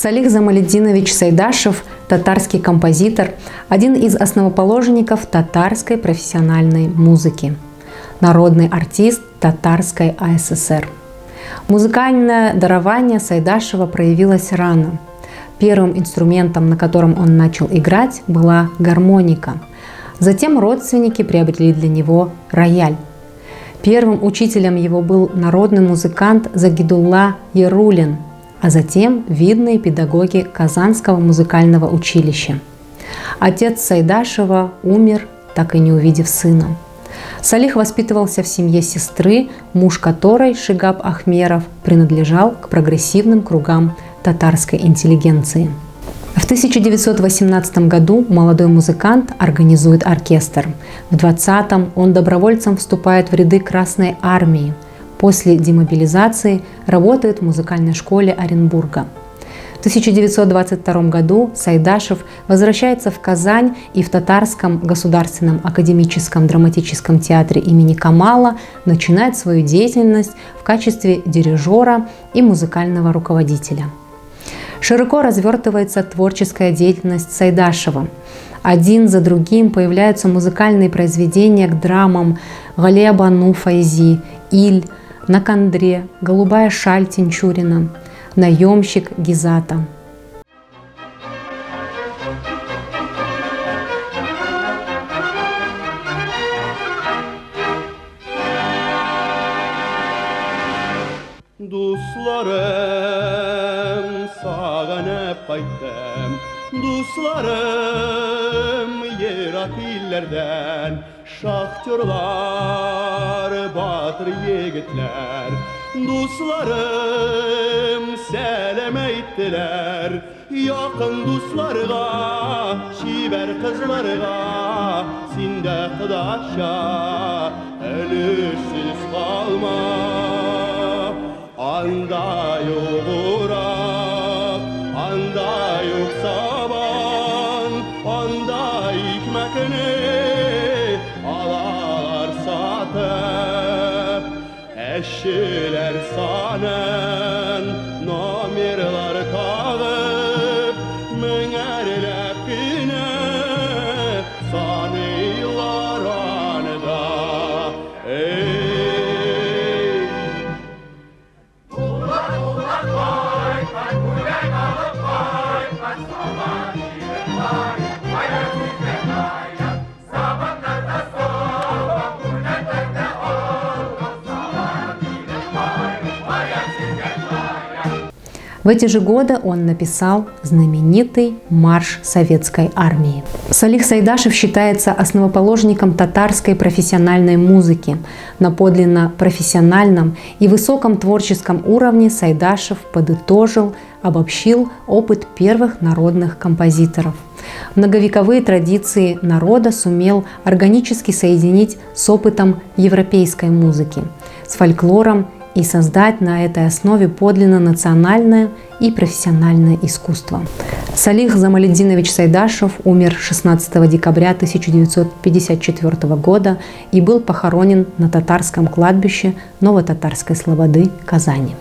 Салих Замалетдинович Сайдашев – татарский композитор, один из основоположников татарской профессиональной музыки, народный артист Татарской АССР. Музыкальное дарование Сайдашева проявилось рано. Первым инструментом, на котором он начал играть, была гармоника. Затем родственники приобрели для него рояль. Первым учителем его был народный музыкант Загидулла Ярулин, а затем видные педагоги Казанского музыкального училища. Отец Сайдашева умер, так и не увидев сына. Салих воспитывался в семье сестры, муж которой, Шигаб Ахмеров, принадлежал к прогрессивным кругам татарской интеллигенции. В 1918 году молодой музыкант организует оркестр. В 20-м он добровольцем вступает в ряды Красной армии. После демобилизации работает в музыкальной школе Оренбурга. В 1922 году Сайдашев возвращается в Казань и в Татарском государственном академическом драматическом театре имени Камала начинает свою деятельность в качестве дирижера и музыкального руководителя. Широко развертывается творческая деятельность Сайдашева. Один за другим появляются музыкальные произведения к драмам «Галия Бану Файзи», «Иль», «На Кандре», «Голубая шаль» Тинчурина, «Наемщик» Гизата. Dostlarım sağanıp qaytdım, dostlarım Yirak illerden, şahtyorlar, batır yigitler. Dostlarım selam ettiler, yakın dostlarga, şiber kızlarga, sinde kıdaşa, ölüşsüz kalma. Anda yok Irak, anda yok saban, anda hikmetini alar satıp. Eşiler sanen, namirler tağıp, münerler güne, sanıylar anıda. В эти же годы он написал знаменитый «Марш советской армии». Салих Сайдашев считается основоположником татарской профессиональной музыки. На подлинно профессиональном и высоком творческом уровне Сайдашев подытожил, обобщил опыт первых народных композиторов. Многовековые традиции народа сумел органически соединить с опытом европейской музыки, с фольклором и создать на этой основе подлинно национальное и профессиональное искусство. Салих Замалетдинович Сайдашев умер 16 декабря 1954 года и был похоронен на татарском кладбище Новотатарской Слободы, Казани.